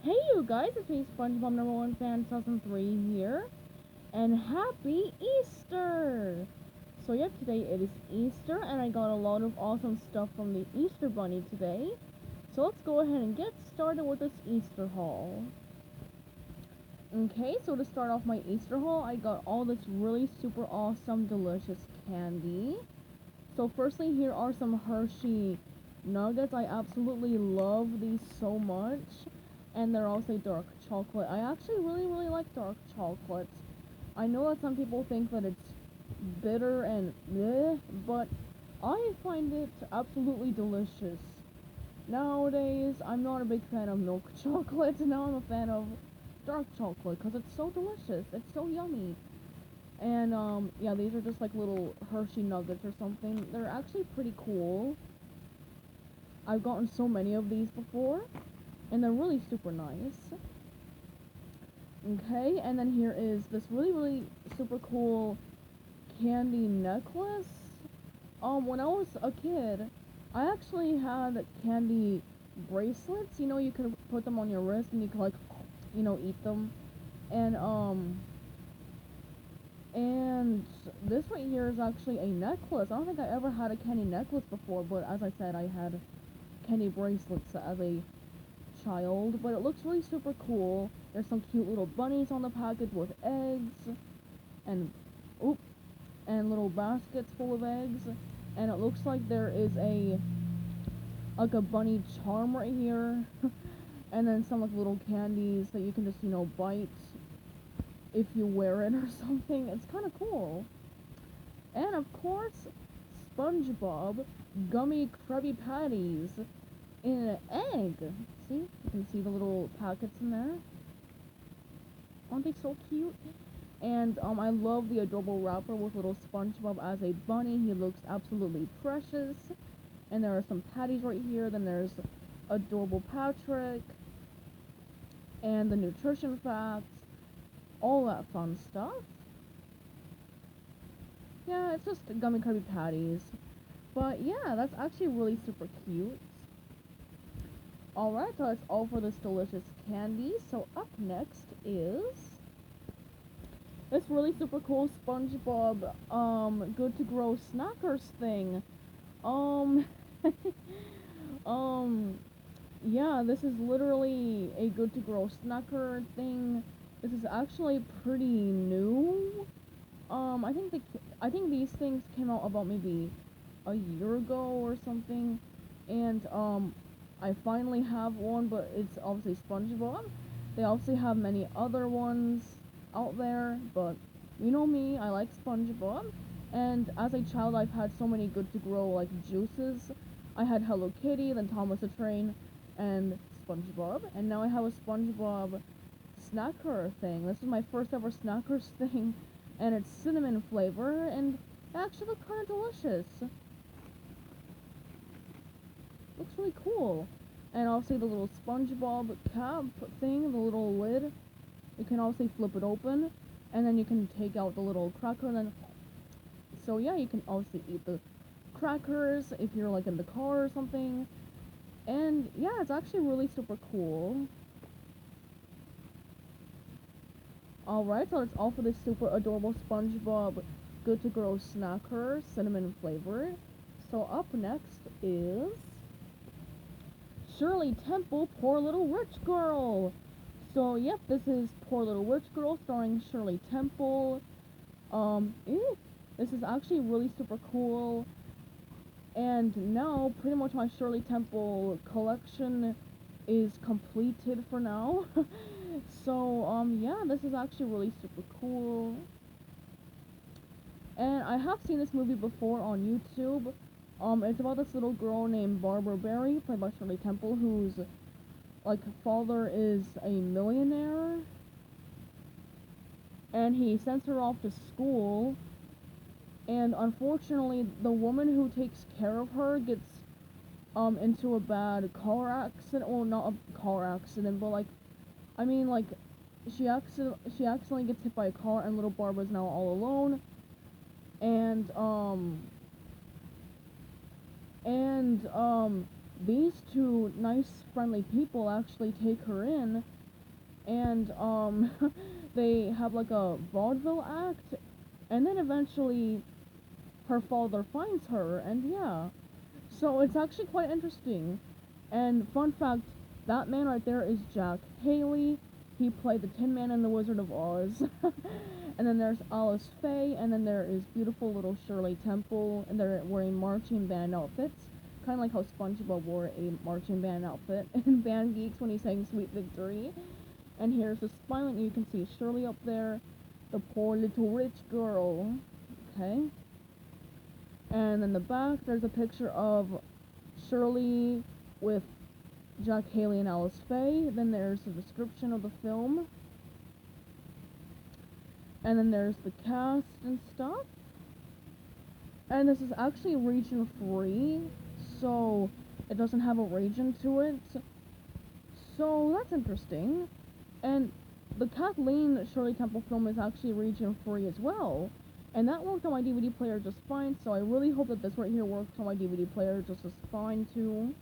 Hey you guys, it's me SpongeBob number one fan 2003 here, and happy Easter! So yeah, today it is Easter, and I got a lot of awesome stuff from the Easter Bunny today. So let's go ahead and get started with this Easter haul. Okay, so to start off my Easter haul, I got all this really super awesome delicious candy. So firstly, here are some Hershey nuggets. I absolutely love these so much. And they're also dark chocolate. I actually really like dark chocolate. I know that some people think that it's bitter and bleh, but I find it absolutely delicious. Nowadays, I'm not a big fan of milk chocolate. Now I'm a fan of dark chocolate because it's so delicious. It's so yummy. And yeah, these are just like little Hershey nuggets or something. They're actually pretty cool. I've gotten so many of these before, and they're really super nice. Okay, and then here is this really super cool candy necklace. When I was a kid, I actually had candy bracelets. You know, you could put them on your wrist and you could like, eat them. And and this right here is actually a necklace. I don't think I ever had a candy necklace before, but as I said, I had candy bracelets as a child, but it looks really super cool. There's some cute little bunnies on the package with eggs and oop and little baskets full of eggs, and it looks like there is a bunny charm right here and then some like little candies that you can just bite if you wear it or something. It's kind of cool. And of course, SpongeBob gummy Krabby Patties in an egg. See? You can see the little packets in there. Aren't they so cute? And I love the adorable wrapper with little SpongeBob as a bunny. He looks absolutely precious. And there are some patties right here. Then there's adorable Patrick and the nutrition facts, all that fun stuff. Yeah, it's just gummy Krabby Patties. But yeah, that's actually really super cute. Alright, so that's all for this delicious candy. So up next is this really super cool SpongeBob good to grow snackers thing. Um um yeah, this is literally a good to grow snacker thing. This is actually pretty new. I think these things came out about maybe a year ago or something, and I finally have one, but it's obviously SpongeBob. They obviously have many other ones out there, but you know me, I like SpongeBob. And as a child, I've had so many good to grow like juices. I had Hello Kitty, then Thomas the Train, and SpongeBob, and now I have a SpongeBob snacker thing. This is my first ever snackers thing, and it's cinnamon flavor, and it actually looks kind of delicious. Looks really cool. And I'll see the little SpongeBob cap thing, the little lid. You can also flip it open, and then you can take out the little cracker, and then so yeah, you can also eat the crackers if you're like in the car or something. And yeah, it's actually really super cool. Alright, so that's all for this super adorable SpongeBob good to grow snacker, cinnamon flavor. So up next is Shirley Temple, Poor Little Rich Girl. So yep, this is Poor Little Rich Girl starring Shirley Temple. This is actually really super cool. And now pretty much my Shirley Temple collection is completed for now. So yeah, this is actually really super cool. And I have seen this movie before on YouTube. It's about this little girl named Barbara Barry, played by Shirley Temple, whose like father is a millionaire, and he sends her off to school. And unfortunately, the woman who takes care of her gets into a bad car accident. Well, not a car accident, but like I mean like she accidentally gets hit by a car, and little Barbara's now all alone. And these two nice friendly people actually take her in, and they have like a vaudeville act, and then eventually her father finds her, and yeah, so it's actually quite interesting. And fun fact, that man right there is Jack Haley. He played the Tin Man in The Wizard of Oz. And then there's Alice Faye, and then there is beautiful little Shirley Temple, and they're wearing marching band outfits. Kind of like how SpongeBob wore a marching band outfit in Band Geeks when he sang Sweet Victory. And here's the spine, you can see Shirley up there, the poor little rich girl. Okay. And in the back, there's a picture of Shirley with Jack Haley and Alice Faye. Then there's the description of the film. And then there's the cast and stuff. And this is actually region free, so it doesn't have a region to it. So that's interesting. And the Kathleen Shirley Temple film is actually region free as well. And that worked on my DVD player just fine, so I really hope that this right here works on my DVD player just as fine too.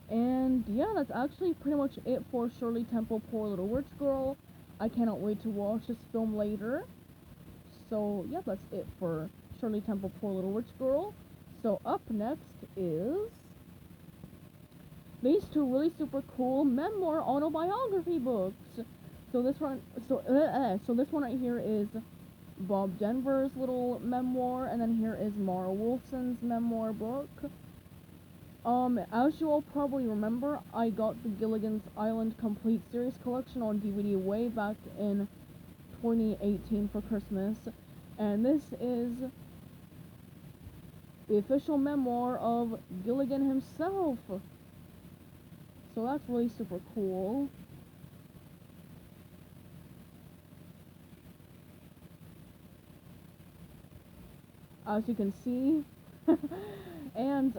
And yeah, that's actually pretty much it for Shirley Temple, Poor Little Rich Girl. I cannot wait to watch this film later. So yeah, that's it for Shirley Temple, Poor Little Rich Girl. So up next is these two really super cool memoir autobiography books. So this one, so this one right here is Bob Denver's little memoir, and then here is Mara Wilson's memoir book. As you all probably remember, I got the Gilligan's Island Complete Series Collection on DVD way back in 2018 for Christmas, and this is the official memoir of Gilligan himself. So that's really super cool. As you can see, and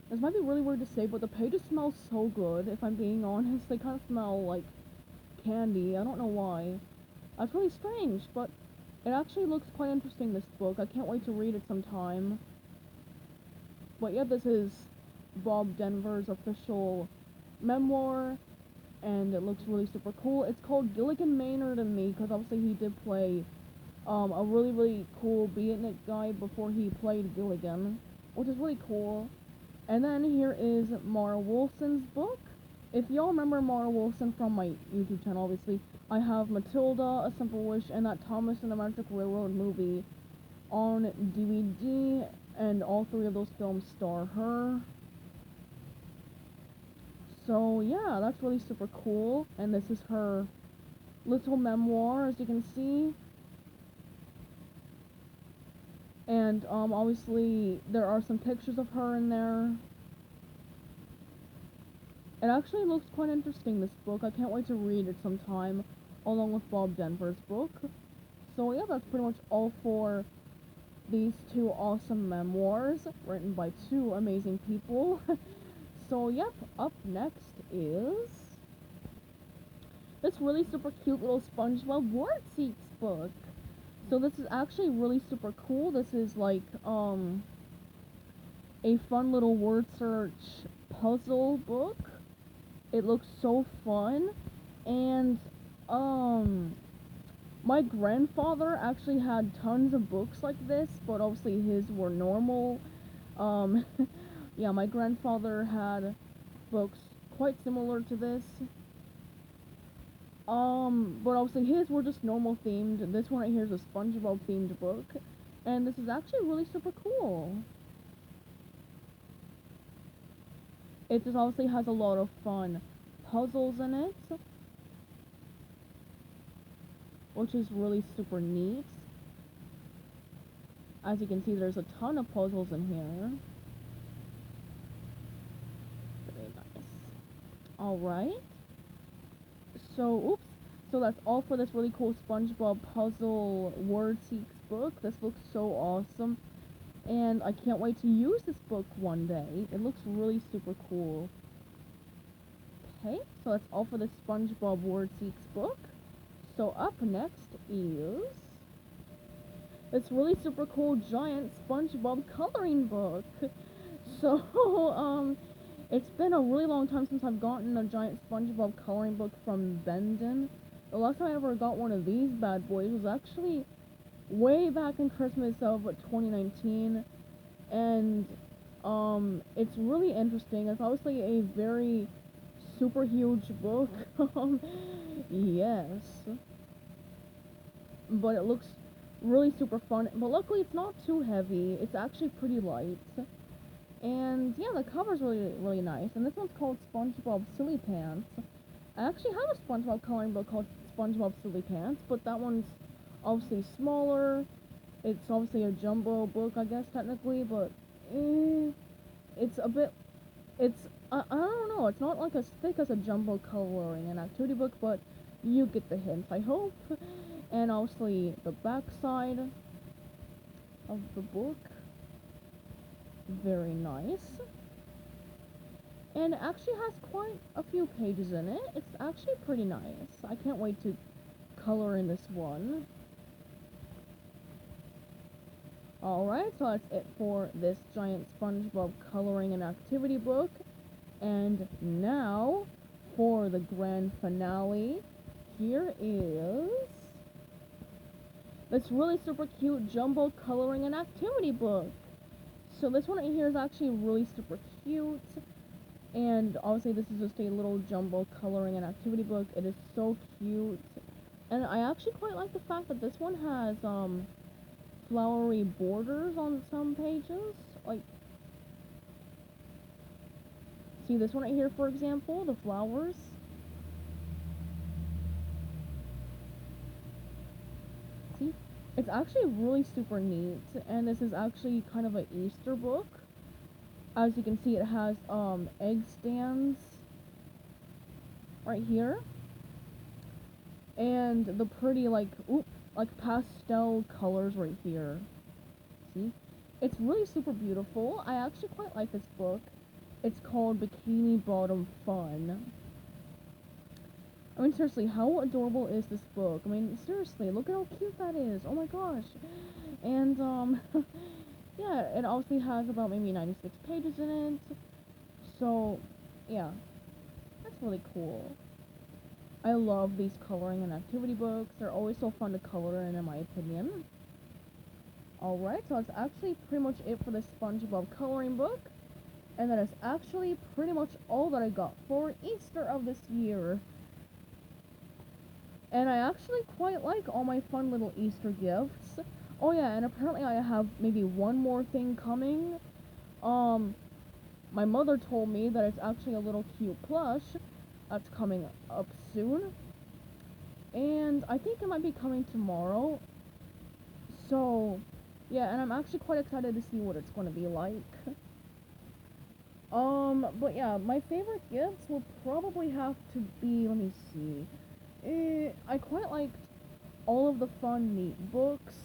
this might be really weird to say, but the pages smell so good. If I'm being honest, they kind of smell like candy. I don't know why. That's really strange, but it actually looks quite interesting, this book. I can't wait to read it sometime. But yeah, this is Bob Denver's official memoir, and it looks really super cool. It's called Gilligan Maynard and Me, because obviously he did play a really, really cool beatnik guy before he played Gilligan, which is really cool. And then here is Mara Wilson's book. If y'all remember Mara Wilson from my YouTube channel, obviously, I have Matilda, A Simple Wish, and that Thomas and the Magic Railroad movie on DVD, and all three of those films star her. So yeah, that's really super cool, and this is her little memoir, as you can see. And obviously there are some pictures of her in there. It actually looks quite interesting, this book. I can't wait to read it sometime, along with Bob Denver's book. So yeah, that's pretty much all for these two awesome memoirs, written by two amazing people. So yep, up next is this really super cute little SpongeBob Word Seeks book. So this is actually really super cool. This is like a fun little word search puzzle book. It looks so fun, and my grandfather actually had tons of books like this, but obviously his were normal. Yeah, my grandfather had books quite similar to this. But obviously his were just normal themed. This one right here is a SpongeBob themed book, and this is actually really super cool. It just obviously has a lot of fun puzzles in it, which is really super neat. As you can see, there's a ton of puzzles in here. Very nice. Alright. So, oops. So that's all for this really cool SpongeBob puzzle word seeks book. This looks so awesome, and I can't wait to use this book one day. It looks really super cool. Okay, so that's all for the SpongeBob Word Seeks book. So up next is this really super cool giant SpongeBob coloring book. So, It's been a really long time since I've gotten a giant SpongeBob coloring book from Bendon. The last time I ever got one of these bad boys was actually way back in Christmas of 2019, and it's really interesting. It's obviously a very super huge book. Yes, but it looks really super fun. But luckily, it's not too heavy. It's actually pretty light. And yeah, the cover's really nice. And this one's called SpongeBob Silly Pants. I actually have a SpongeBob coloring book called SpongeBob Silly Pants, but that one's obviously smaller. It's obviously a jumbo book, I guess technically, but it's a bit. It's I don't know. It's not like as thick as a jumbo coloring and activity book, but you get the hint, I hope. And obviously the back side of the book, very nice. And it actually has quite a few pages in it. It's actually pretty nice. I can't wait to color in this one. Alright, so that's it for this giant SpongeBob coloring and activity book. And now, for the grand finale, here is this really super cute jumbo coloring and activity book. So this one right here is actually really super cute. And obviously this is just a little jumbo coloring and activity book. It is so cute. And I actually quite like the fact that this one has flowery borders on some pages. Like, see this one right here, for example, the flowers. See? It's actually really super neat. And this is actually kind of an Easter book. As you can see, it has egg stands right here. And the pretty like pastel colors right here. See? It's really super beautiful. I actually quite like this book. It's called Bikini Bottom Fun. I mean, seriously, how adorable is this book? I mean, seriously, look at how cute that is. Oh my gosh. And, yeah, it obviously has about maybe 96 pages in it. So, yeah, that's really cool. I love these coloring and activity books. They're always so fun to color in my opinion. Alright, so that's actually pretty much it for the SpongeBob coloring book. And that is actually pretty much all that I got for Easter of this year. And I actually quite like all my fun little Easter gifts. Oh yeah, and apparently I have maybe one more thing coming. My mother told me that it's actually a little cute plush that's coming up soon. And I think it might be coming tomorrow. So, yeah, and I'm actually quite excited to see what it's going to be like. But yeah, my favorite gifts will probably have to be, let me see. I quite liked all of the fun, neat books.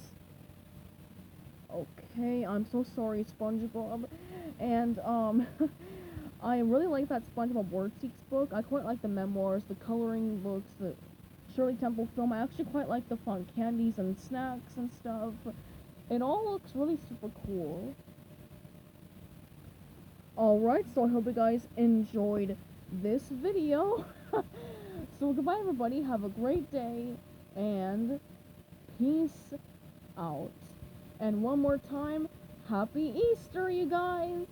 Okay, I'm so sorry, SpongeBob. And, I really like that SpongeBob Wordseeks book. I quite like the memoirs, the coloring books, the Shirley Temple film. I actually quite like the fun candies and snacks and stuff. It all looks really super cool. Alright, so I hope you guys enjoyed this video. So goodbye everybody, have a great day, and peace out. And one more time, Happy Easter, you guys!